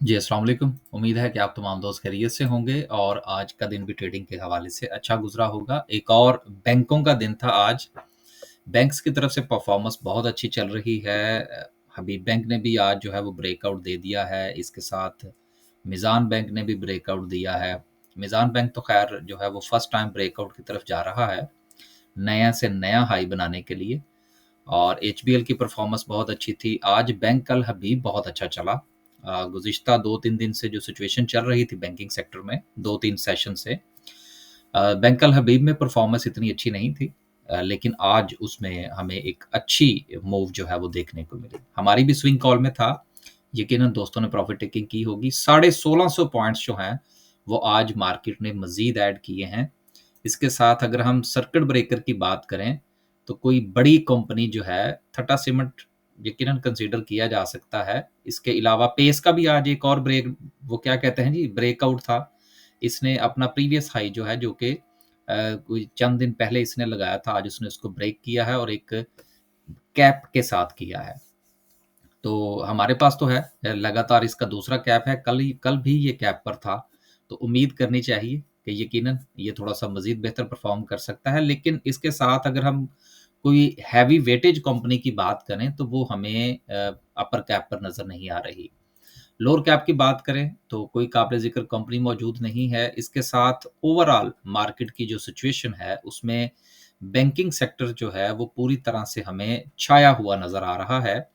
जी, अस्सलाम वालेकुम। उम्मीद है कि आप तमाम दोस्त खैरियत से होंगे और आज का दिन भी ट्रेडिंग के हवाले से अच्छा गुज़रा होगा। एक और बैंकों का दिन था आज। बैंक्स की तरफ से परफ़ॉर्मेंस बहुत अच्छी चल रही है। हबीब बैंक ने भी आज जो है वो ब्रेकआउट दे दिया है। इसके साथ मिज़ान बैंक ने भी ब्रेकआउट दिया है। मिज़ान बैंक तो ख़ैर जो है वो फर्स्ट टाइम ब्रेकआउट की तरफ जा रहा है, नया से नया हाई बनाने के लिए। और एचबीएल की परफॉर्मेंस बहुत अच्छी थी। आज बैंक अल हबीब बहुत अच्छा चला। गुज़िश्ता 2-3 दिन से जो सिचुएशन चल रही थी बैंकिंग सेक्टर में, 2-3 सेशन से, बैंक अल हबीब में परफॉर्मेंस इतनी अच्छी नहीं थी। लेकिन आज उसमें हमें एक अच्छी मूव जो है वो देखने को मिली। हमारी भी स्विंग कॉल में था, यकीनन दोस्तों ने प्रॉफिट टेकिंग की होगी। 1650 पॉइंट्स जो हैं, वो आज मार्केट ने मज़ीद ऐड किए हैं। इसके साथ अगर हम सर्किट ब्रेकर की बात करें, तो कोई बड़ी कंपनी जो है, टाटा सीमेंट यकीनन कंसीडर किया जा सकता है। इसके अलावा पेस का भी आज एक और वो क्या कहते हैं जी, ब्रेकआउट था। इसने अपना प्रीवियस हाई जो है, जो कि कोई चंद दिन पहले इसने लगाया था, आज उसने उसको ब्रेक किया है और एक कैप के साथ किया है। तो हमारे पास तो है, लगातार इसका दूसरा कैप है, कल भी ये कैप पर था। तो उम्मीद करनी चाहिए कि यकीनन ये थोड़ा-सा मज़ीद बेहतर परफ़ॉर्म कर सकता है। लेकिन इसके साथ अगर हम कोई हैवी वेटेज कंपनी की बात करें, तो वो हमें अपर कैप पर नज़र नहीं आ रही। लोअर कैप की बात करें, तो कोई काबिल-ज़िक्र कंपनी मौजूद नहीं है। इसके साथ ओवरऑल मार्केट की जो सिचुएशन है, उसमें बैंकिंग सेक्टर जो है, वो पूरी तरह से हमें छाया हुआ नज़र आ रहा है।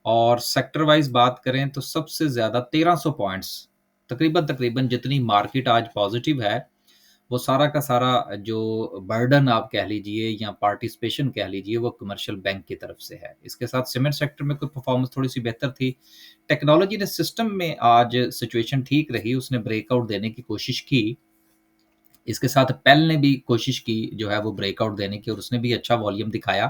और सेक्टर वाइज़ बात करें तो सबसे ज़्यादा 1300 पॉइंट्स, तकरीबन-तकरीबन जितनी मार्केट आज पॉज़िटिव है, वो सारा का सारा जो बर्डन आप कह लीजिए या पार्टिसिपेशन कह लीजिए, वो कमर्शियल बैंक की तरफ से है। इसके साथ सीमेंट सेक्टर में कुछ परफ़ॉर्मेंस थोड़ी-सी बेहतर थी। टेक्नोलॉजी ने सिस्टम में आज सिचुएशन ठीक रही, उसने ब्रेकआउट देने की कोशिश की। इसके साथ पेल ने भी कोशिश की जो है वो ब्रेकआउट देने की और उसने भी अच्छा वॉल्यूम दिखाया,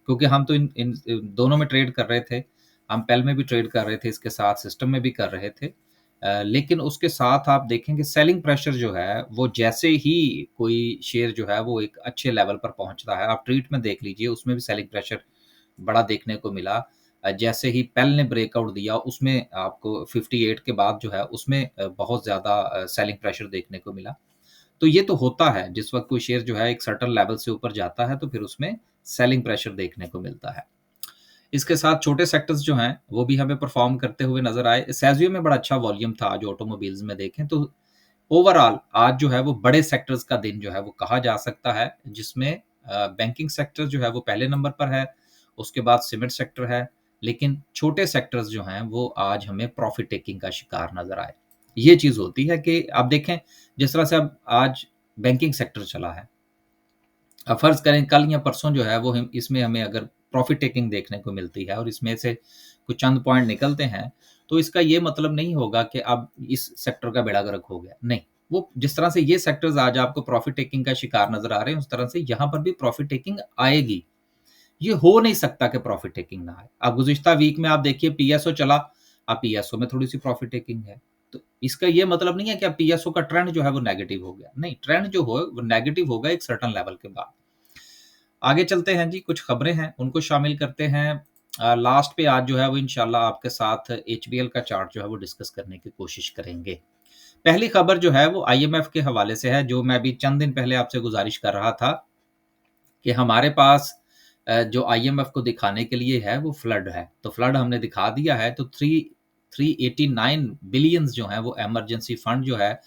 क्योंकि हम तो इन दोनों में ट्रेड कर रहे थे। हम पेल में भी ट्रेड कर रहे थे, इसके साथ सिस्टम में भी कर रहे थे। लेकिन उसके साथ आप देखेंगे सेलिंग प्रेशर जो है, वो जैसे ही कोई शेयर जो है वो एक अच्छे लेवल पर पहुँचता है, आप ट्रीट में देख लीजिए, उसमें भी सेलिंग प्रेशर बड़ा देखने को मिला। जैसे ही पेल ने ब्रेकआउट दिया, उसमें आपको 58 के बाद जो है उसमें बहुत ज़्यादा सेलिंग प्रेशर देखने को मिला। तो ये तो होता है, जिस वक़्त कोई शेयर जो है एक सर्टेन लेवल से ऊपर जाता है, तो फिर उसमें सेलिंग प्रेशर देखने को मिलता है। इसके साथ छोटे सेक्टर्स जो हैं, वो भी हमें परफ़ॉर्म करते हुए नज़र आए। सेज़ियो में बड़ा अच्छा वॉल्यूम था आज ऑटोमोबाइल्स में देखें तो। ओवरऑल आज जो है वो बड़े सेक्टर्स का दिन जो है वो कहा जा सकता है, जिसमें बैंकिंग सेक्टर जो है वो पहले नंबर पर है, उसके बाद सीमेंट सेक्टर है, लेकिन छोटे सेक्टर्स जो हैं वो आज हमें प्रॉफ़िट टेकिंग का शिकार नज़र आए। ये चीज़ होती है कि आप देखें, जिस तरह से अब आज बैंकिंग सेक्टर चला है, अब फ़र्ज़ करें कल या परसों जो है वो हम इसमें हमें अगर प्रॉफ़िट टेकिंग देखने को मिलती है और इसमें से कुछ चंद पॉइंट निकलते हैं, तो इसका ये मतलब नहीं होगा कि अब इस सेक्टर का बेड़ा गर्क हो गया। नहीं, वो जिस तरह से ये सेक्टर्स आज आपको प्रॉफ़िट टेकिंग का शिकार नज़र आ रहे हैं, उस तरह से यहाँ पर भी प्रॉफ़िट टेकिंग आएगी। ये हो नहीं सकता कि प्रॉफ़िट टेकिंग ना आए। अब गुज़िश्ता वीक में आप देखिए पीएसओ चला, अब पीएसओ में थोड़ी-सी प्रॉफ़िट टेकिंग है। तो इसका ये मतलब नहीं है कि अब पीएसओ का ट्रेंड जो है वो नेगेटिव हो गया। नहीं, ट्रेंड जो हो वो नेगेटिव होगा एक सर्टेन लेवल के बाद। आगे चलते हैं जी, कुछ खबरें हैं, उनको शामिल करते हैं। लास्ट पे आज जो है वो इंशाल्लाह आपके साथ एचबीएल का चार्ट जो है वो डिस्कस करने की कोशिश करेंगे। पहली खबर जो है वो आईएमएफ के हवाले से है, जो मैं अभी चंद दिन पहले आपसे गुज़ारिश कर रहा था कि हमारे पास जो आईएमएफ को दिखाने के लिए है वो फ्लड है। तो फ्लड हमने दिखा दिया है, तो 389 बिलियंस जो हैं वो इमरजेंसी फंड जो है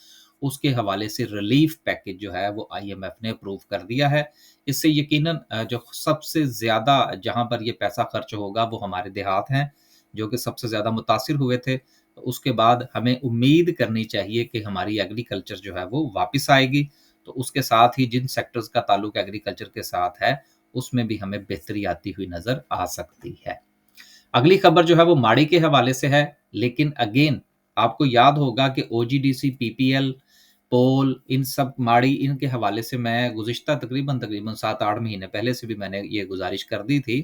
उसके हवाले से रिलीफ पैकेज जो है वो आईएमएफ ने अप्रूव कर दिया है। इससे यकीनन जो सबसे ज़्यादा जहाँ पर ये पैसा खर्च होगा वो हमारे देहात हैं, जो कि सबसे ज़्यादा मुतासिर हुए थे। तो उसके बाद हमें उम्मीद करनी चाहिए कि हमारी एग्रीकल्चर जो है वो वापस आएगी। तो उसके साथ ही जिन सेक्टर्स का ताल्लुक एग्रीकल्चर के साथ है, उसमें भी हमें बेहतरी आती हुई नज़र आ सकती है। अगली खबर जो है वो माड़ी के हवाले से है, लेकिन अगेन आपको याद होगा कि ओजीडीसी, पीपीएल, पोल, इन सब माड़ी इनके हवाले से मैं गुज़िश्ता तकरीबन 7-8 महीने पहले से भी मैंने ये गुज़ारिश कर दी थी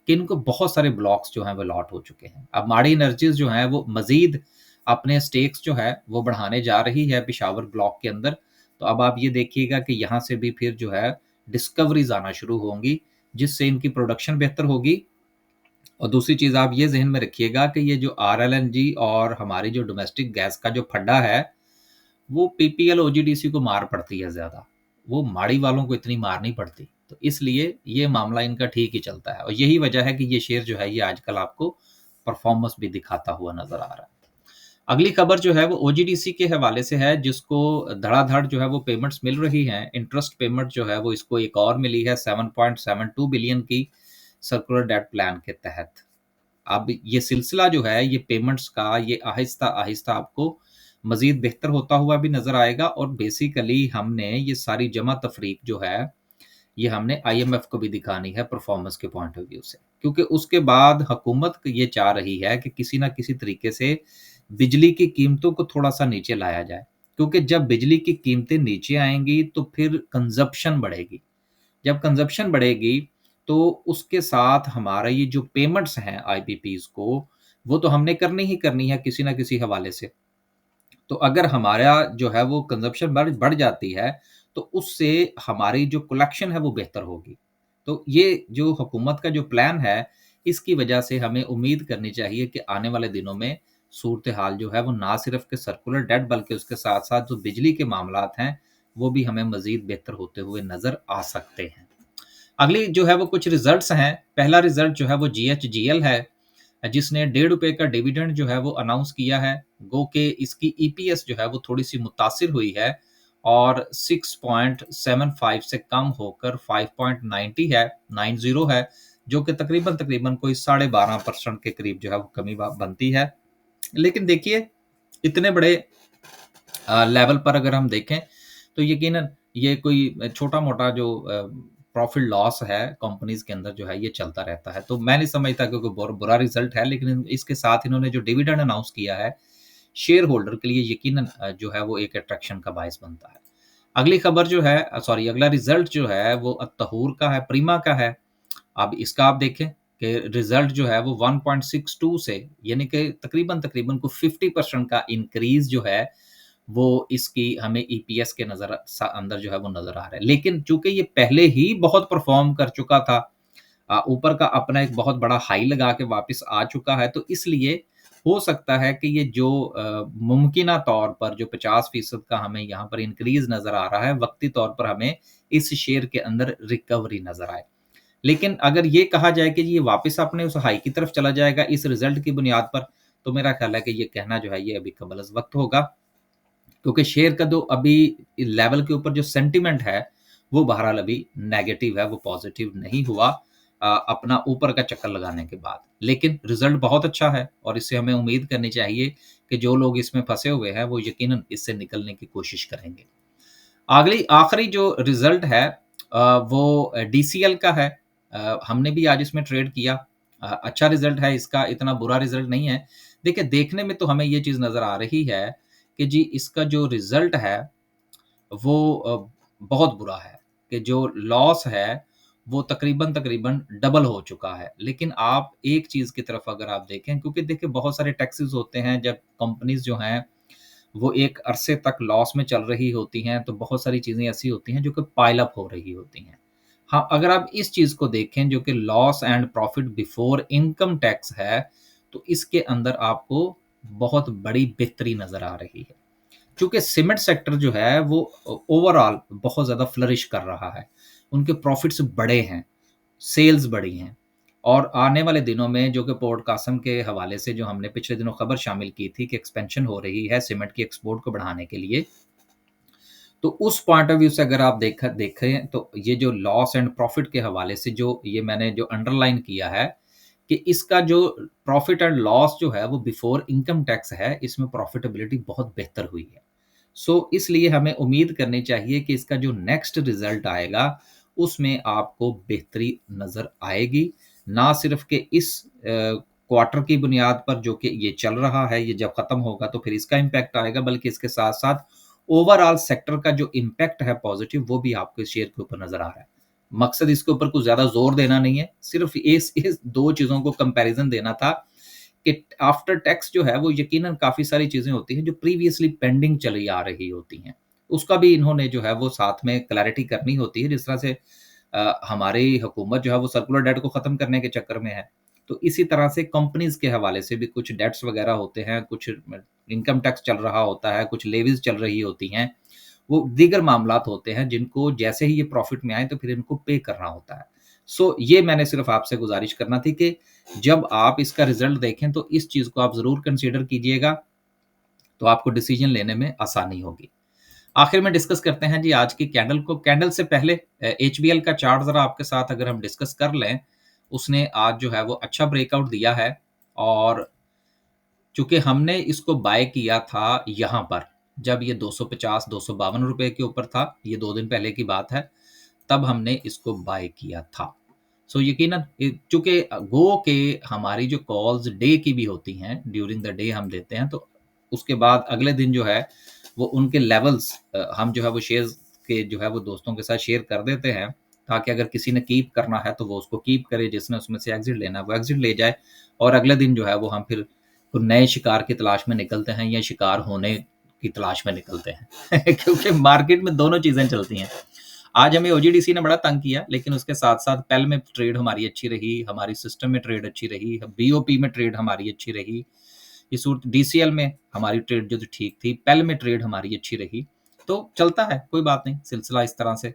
कि इनको बहुत सारे ब्लॉक्स जो हैं वो लॉट हो चुके हैं। अब माड़ी एनर्जीज़ जो हैं वो मज़ीद अपने स्टेक्स जो है वो बढ़ाने जा रही है पेशावर ब्लॉक के अंदर। तो अब आप ये देखिएगा कि यहाँ से भी फिर जो है डिस्कवरीज़ आना शुरू होंगी, जिससे इनकी प्रोडक्शन बेहतर होगी और दूसरी चीज़ आप ये ज़हन में रखिएगा कि ये जो आरएलएनजी और हमारी जो डोमेस्टिक गैस का जो फड्डा है, वो पीपीएल, ओजीडीसी को मार पड़ती है ज़्यादा। वो माड़ी वालों को इतनी मार नहीं पड़ती। तो इसलिए ये मामला इनका ठीक ही चलता है और यही वजह है कि ये शेयर जो है ये आजकल आपको परफ़ॉर्मेंस भी दिखाता हुआ नज़र आ रहा है। अगली खबर जो है वो ओजीडीसी के हवाले से है, जिसको धड़ाधड़ जो है वो पेमेंट्स मिल रही हैं। इंटरेस्ट पेमेंट जो है वो इसको एक और मिली है 7.72 बिलियन की सर्कुलर डेट प्लान के तहत। अब ये सिलसिला जो है ये पेमेंट्स का ये आहिस्ता-आहिस्ता आपको मज़ीद बेहतर होता हुआ भी नज़र आएगा और बेसिकली हमने ये सारी जमा-तफ़रीक जो है, ये हमने आईएमएफ को भी दिखानी है परफ़ॉर्मेंस के पॉइंट ऑफ व्यू से। क्योंकि उसके बाद हुकूमत ये चाह रही है कि किसी न किसी तरीके से बिजली की कीमतों को थोड़ा-सा नीचे लाया जाए। क्योंकि जब बिजली की कीमतें नीचे आएँगी तो फिर कंज़प्शन बढ़ेगी। जब कंज़प्शन बढ़ेगी, तो उसके साथ हमारा ये जो पेमेंट्स हैं आईपीपीज़ को, वो तो हमने करनी ही करनी है किसी न किसी हवाले से। तो अगर हमारा जो है वो कंज़प्शन बढ़ जाती है, तो उससे हमारी जो कलेक्शन है वो बेहतर होगी। तो ये जो हुकूमत का जो प्लान है, इसकी वजह से हमें उम्मीद करनी चाहिए कि आने वाले दिनों में सूरत-ए-हाल जो है वो ना सिर्फ़ कि सर्कुलर डेट बल्कि उसके साथ-साथ जो बिजली के मामलात हैं, वो भी हमें मज़ीद बेहतर होते हुए नज़र आ सकते हैं। अगली जो है वो कुछ रिज़ल्ट्स हैं। पहला रिज़ल्ट जो है वो जीएचजीएल है, जिसने ₹1.5 का डिविडेंड जो है वो अनाउंस किया है। गो के इसकी ईपीएस जो है वो थोड़ी-सी मुतासिर हुई है और 6.75 से कम होकर 5.90 है 90 है, जो कि तकरीबन कोई 12.5% के करीब जो है वो कमी ब बनती है। लेकिन देखिए, इतने बड़े लेवल पर अगर हम देखें, तो यकीनन ये कोई छोटा-मोटा जो प्रॉफ़िट लॉस है कंपनीज़ के अंदर जो है ये चलता रहता है। तो मैं नहीं समझता कि कोई बुरा रिज़ल्ट है, लेकिन इसके साथ इन्होंने जो डिविडेंड अनाउंस किया है, शेयर होल्डर के लिए यकीनन जो है वो एक अट्रैक्शन का बायस बनता है। अगली खबर जो है सॉरी अगला रिज़ल्ट जो है वो अत्तहूर का है, प्रीमा का है। अब इसका आप देखें कि रिज़ल्ट जो है वो 1.62 से यानी कि तकरीबन को 50% का इंक्रीज़ जो है वो इसकी हमें ईपीएस के अंदर जो है वो नज़र आ रहा है। लेकिन चूँकि ये पहले ही बहुत परफ़ॉर्म कर चुका था, ऊपर का अपना एक बहुत बड़ा हाई लगा के वापस आ चुका है, तो इसलिए हो सकता है कि ये जो मुमकिना तौर पर जो 50% का हमें यहाँ पर इंक्रीज़ नज़र आ रहा है, वक़्ती तौर पर हमें इस शेयर के अंदर रिकवरी नज़र आए। लेकिन अगर ये कहा जाए कि ये वापस अपने उस हाई की तरफ चला जाएगा इस रिज़ल्ट की बुनियाद पर, तो मेरा ख़्याल है कि ये कहना जो है ये अभी कम अज़ वक़्त होगा। क्योंकि शेयर का जो अभी लेवल के ऊपर जो सेंटिमेंट है, वो बहरहाल अभी नेगेटिव है, वो पॉज़िटिव नहीं हुआ अपना ऊपर का चक्कर लगाने के बाद। लेकिन रिज़ल्ट बहुत अच्छा है और इससे हमें उम्मीद करनी चाहिए कि जो लोग इसमें फँसे हुए हैं, वो यकीनन इससे निकलने की कोशिश करेंगे। अगली आखिरी जो रिज़ल्ट है वो डीसीएल का है। हमने भी आज इसमें ट्रेड किया। अच्छा रिज़ल्ट है इसका, इतना बुरा रिज़ल्ट नहीं है। देखिए, देखने में तो हमें ये चीज़ नज़र आ रही है कि जी इसका जो रिज़ल्ट है वो बहुत बुरा है, कि जो लॉस है वो तकरीबन डबल हो चुका है। लेकिन आप एक चीज़ की तरफ अगर आप देखें क्योंकि देखिए बहुत सारे टैक्सेस होते हैं जब कंपनीज़ जो हैं वो एक अरसे तक लॉस में चल रही होती हैं, तो बहुत सारी चीज़ें ऐसी होती हैं जो कि पाइल अप हो रही होती हैं। हाँ, अगर आप इस चीज़ को देखें जो कि loss and profit before income tax है, तो इसके अंदर आपको बहुत बड़ी बेहतरी नज़र आ रही है। चूँकि सीमेंट सेक्टर जो है वो ओवरऑल बहुत ज़्यादा फ्लरिश कर रहा है। उनके प्रॉफिट्स बढ़े हैं, सेल्स बढ़ी हैं और आने वाले दिनों में जो कि पोर्ट कासिम के हवाले से जो हमने पिछले दिनों खबर शामिल की थी कि एक्सपेंशन हो रही है सीमेंट की एक्सपोर्ट को बढ़ाने के लिए। तो उस पॉइंट ऑफ व्यू से अगर आप देखें तो ये जो लॉस एंड प्रॉफिट के हवाले से जो ये मैंने जो अंडरलाइन किया है कि इसका जो प्रॉफिट एंड लॉस जो है वो बिफोर इनकम टैक्स है, इसमें प्रॉफिटेबिलिटी बहुत बेहतर हुई है। सो इसलिए हमें उम्मीद करनी चाहिए कि इसका जो नेक्स्ट रिज़ल्ट आएगा, उसमें आपको बेहतरी नज़र आएगी। ना सिर्फ़ कि इस क्वार्टर की बुनियाद पर जो कि ये चल रहा है, ये जब ख़त्म होगा तो फिर इसका इम्पैक्ट आएगा, बल्कि इसके साथ-साथ ओवरऑल सेक्टर का जो इम्पैक्ट है पॉज़िटिव, वो भी आपको इस शेयर के ऊपर नज़र आ रहा है। मकसद इसके ऊपर कुछ ज़्यादा ज़ोर देना नहीं है, सिर्फ़ इस 2 चीज़ों को कंपैरिज़न देना था कि आफ्टर टैक्स जो है वो यकीनन काफ़ी सारी चीज़ें होती हैं जो प्रीवियसली पेंडिंग चली आ रही होती हैं। उसका भी इन्होंने जो है वो साथ में क्लैरिटी करनी होती है जिस तरह से हमारी हुकूमत जो है वो सर्कुलर डेट को ख़त्म करने के चक्कर में है। तो इसी तरह से कंपनीज के हवाले से भी कुछ डेट्स वगैरह होते हैं, कुछ इनकम टैक्स चल रहा होता है, कुछ लेवीज चल रही होती हैं, वो दीगर मामलात होते हैं जिनको जैसे ही ये प्रॉफिट में आए तो फिर इनको पे करना होता है। सो ये मैंने सिर्फ आपसे गुजारिश करना थी कि जब आप इसका रिजल्ट देखें तो इस चीज़ को आप ज़रूर कंसीडर कीजिएगा, तो आपको डिसीजन लेने में आसानी होगी। आखिर में डिस्कस करते हैं जी आज की कैंडल को। कैंडल से पहले एचबीएल का चार्ट ज़रा आपके साथ अगर हम डिस्कस कर लें, उसने आज जो है वो अच्छा ब्रेकआउट दिया है, और चूँकि हमने इसको बाय किया था यहाँ पर, जब ये 250 252 रुपए के ऊपर था, ये 2 दिन पहले की बात है, तब हमने इसको बाय किया था। सो यकीनन चूँकि गो के हमारी जो कॉल्स डे की भी होती हैं, ड्यूरिंग द डे हम लेते हैं, तो उसके बाद अगले दिन जो है वो उनके लेवल्स हम जो है वो शेयर्स के जो है वो दोस्तों के साथ शेयर कर देते हैं, ताकि अगर किसी ने कीप करना है तो वो उसको कीप करे, जिसने उसमें से एग्जिट लेना है वो एग्जिट ले जाए, और अगले दिन जो है वो हम फिर तो नए शिकार की तलाश में निकलते हैं या शिकार होने की तलाश में निकलते हैं क्योंकि मार्केट में दोनों चीज़ें चलती हैं। आज हमें ओजीडीसी ने बड़ा तंग किया, लेकिन उसके साथ-साथ पेल में ट्रेड हमारी अच्छी रही, हमारी सिस्टम में ट्रेड अच्छी रही, बीओपी में ट्रेड हमारी अच्छी रही। इस सूरत डीसीएल में हमारी ट्रेड जो ठीक थी, पेल में ट्रेड हमारी अच्छी रही। तो चलता है, कोई बात नहीं, सिलसिला इस तरह से।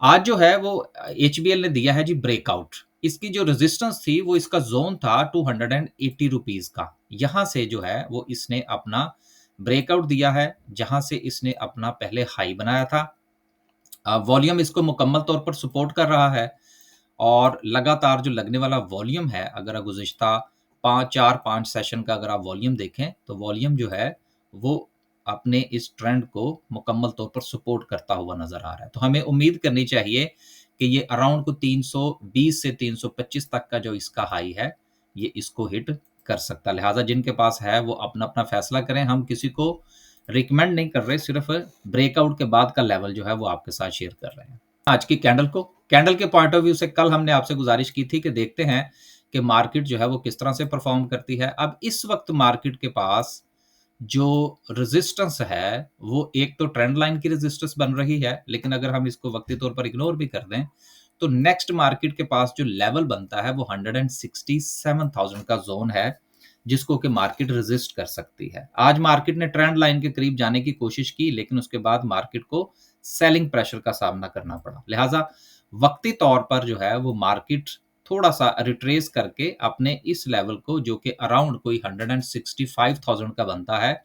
आज जो है वो एचबीएल ने दिया है जी ब्रेकआउट। इसकी जो रेजिस्टेंस थी वो इसका जोन था 280 रुपीज का। यहां से जो है वो इसने अपना ब्रेकआउट दिया है, जहां से इसने अपना पहले हाई बनाया था। वॉल्यूम इसको मुकम्मल तौर पर सपोर्ट कर रहा है, और लगातार जो लगने वाला वॉल्यूम है, अगर गुज़िश्ता 5 सेशन का अगर आप वॉल्यूम देखें, तो वॉल्यूम जो है वो अपने इस ट्रेंड को मुकम्मल तौर पर सपोर्ट करता हुआ नज़र आ रहा है। तो हमें उम्मीद करनी चाहिए कि ये अराउंड को 320 से 325 तक का जो इसका हाई है, ये इसको हिट कर सकता है। लिहाज़ा जिनके पास है वो अपना-अपना फैसला करें, हम किसी को रिकमेंड नहीं कर रहे, सिर्फ़ ब्रेकआउट के बाद का लेवल जो है वो आपके साथ शेयर कर रहे हैं। आज की कैंडल को, कैंडल के पॉइंट ऑफ व्यू से कल हमने आपसे गुजारिश की थी कि देखते हैं कि मार्केट जो है वो किस तरह से परफॉर्म करती है। अब इस वक्त मार्केट के पास जो रेजिस्टेंस है वो एक तो ट्रेंड लाइन की रेजिस्टेंस बन रही है, लेकिन अगर हम इसको वक्ती तौर पर इग्नोर भी कर दें तो नेक्स्ट मार्केट के पास जो लेवल बनता है वो 167,000 का जोन है, जिसको कि मार्केट रेजिस्ट कर सकती है। आज मार्केट ने ट्रेंड लाइन के करीब जाने की कोशिश की, लेकिन उसके बाद मार्केट को सेलिंग प्रेशर का सामना करना पड़ा। लिहाजा वक्ती तौर पर जो है वो मार्केट थोड़ा सा रिट्रेस करके अपने इस लेवल को, जो कि अराउंड कोई 165,000 का बनता है,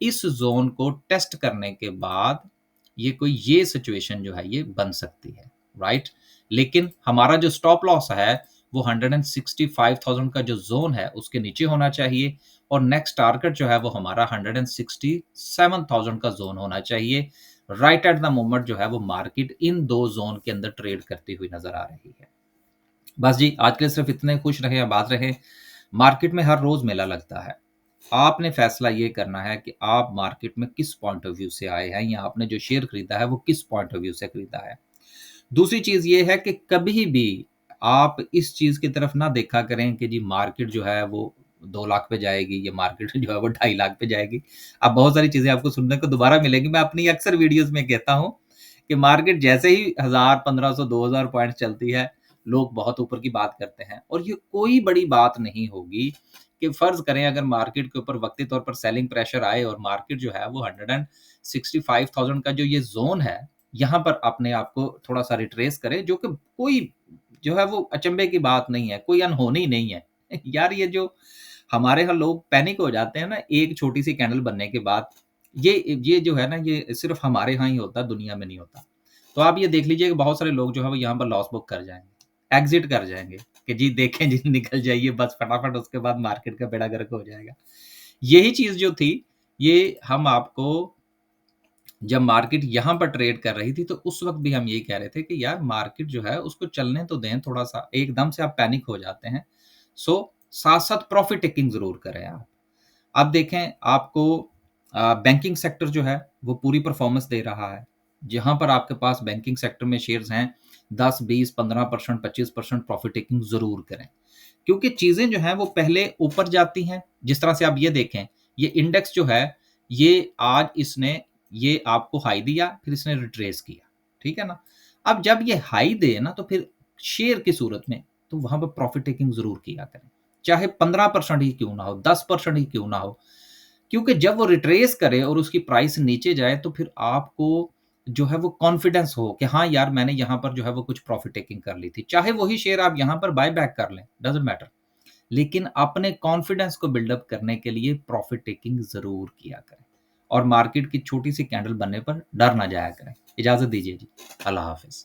इस जोन को टेस्ट करने के बाद ये सिचुएशन जो है ये बन सकती है, राइट। लेकिन हमारा जो स्टॉप लॉस है वो 165,000 का जो जोन है उसके नीचे होना चाहिए, और नेक्स्ट टारगेट जो है वो हमारा 167,000 का जोन होना चाहिए। राइट एट द मोमेंट जो है वो मार्केट इन दो जोन के अंदर ट्रेड करती हुई नजर आ रही है। बस जी, आज के लिए सिर्फ इतने। खुश रहें, आबाद रहें। मार्केट में हर रोज मेला लगता है। आपने फैसला ये करना है कि आप मार्केट में किस पॉइंट ऑफ व्यू से आए हैं, या आपने जो शेयर खरीदा है वो किस पॉइंट ऑफ व्यू से खरीदा है। दूसरी चीज ये है कि कभी भी आप इस चीज की तरफ ना देखा करें कि जी मार्केट जो है वो 2 लाख पे जाएगी, या मार्केट जो है वो 2.5 लाख पे जाएगी। अब बहुत सारी चीजें आपको सुनने को दोबारा मिलेंगी। मैं अपनी अक्सर वीडियोस में कहता हूँ कि मार्केट जैसे ही 1000 1500 2000 पॉइंट चलती है, लोग बहुत ऊपर की बात करते हैं, और ये कोई बड़ी बात नहीं होगी कि फर्ज करें अगर मार्केट के ऊपर वक्ती तौर पर सेलिंग प्रेशर आए और मार्केट जो है वो 165,000 का जो ये जोन है, यहाँ पर अपने आप को थोड़ा सा रिट्रेस करे, जो कि कोई जो है वो अचंभे की बात नहीं है, कोई अनहोनी नहीं है यार। ये जो हमारे यहाँ लोग पैनिक हो जाते हैं ना एक छोटी सी कैंडल बनने के बाद, ये जो है ना ये सिर्फ हमारे यहाँ ही होता है, दुनिया में नहीं होता। तो आप ये देख लीजिए कि बहुत सारे लोग जो है वो यहाँ पर लॉस बुक कर जाएंगे, एग्जिट कर जाएंगे कि जी देखें जी निकल जाइए बस फटाफट, उसके बाद मार्केट का बेड़ा गर्क हो जाएगा। यही चीज जो थी, ये हम आपको जब मार्केट यहाँ पर ट्रेड कर रही थी तो उस वक्त भी हम यही कह रहे थे कि यार मार्केट जो है उसको चलने तो दें थोड़ा सा, एकदम से आप पैनिक हो जाते हैं। सो साथ साथ प्रॉफिट टेकिंग जरूर करें आप। अब देखें आपको बैंकिंग सेक्टर जो है वो पूरी परफॉर्मेंस दे रहा है। जहां पर आपके पास बैंकिंग सेक्टर में शेयर्स हैं, 10 20 15% 25% प्रॉफिट टेकिंग जरूर करें, क्योंकि चीजें जो हैं वो पहले ऊपर जाती हैं। जिस तरह से आप ये देखें, ये इंडेक्स जो है ये आज इसने ये आपको हाई दिया, फिर इसने रिट्रेस किया, ठीक है ना। अब जब ये हाई दे ना तो फिर शेयर की सूरत में तो वहाँ पे प्रॉफ़िट टेकिंग ज़रूर किया करें। चाहे 15% ही क्यों ना हो, 10% ही क्यों ना हो। क्योंकि जब वो रिट्रेस करे और उसकी प्राइस नीचे जाए तो फिर आपको जो है वो कॉन्फिडेंस हो कि हाँ यार, मैंने यहाँ पर जो है वो कुछ प्रॉफ़िट टेकिंग कर ली थी। चाहे वही शेयर आप यहाँ पर बाय बैक कर लें, डज़न्ट मैटर। लेकिन अपने कॉन्फिडेंस को बिल्डअप करने के लिए प्रॉफ़िट टेकिंग ज़रूर किया करें और मार्केट की छोटी-सी कैंडल बनने पर डर ना जाया करें। इजाज़त दीजिए जी। अल्लाह हाफ़िज़।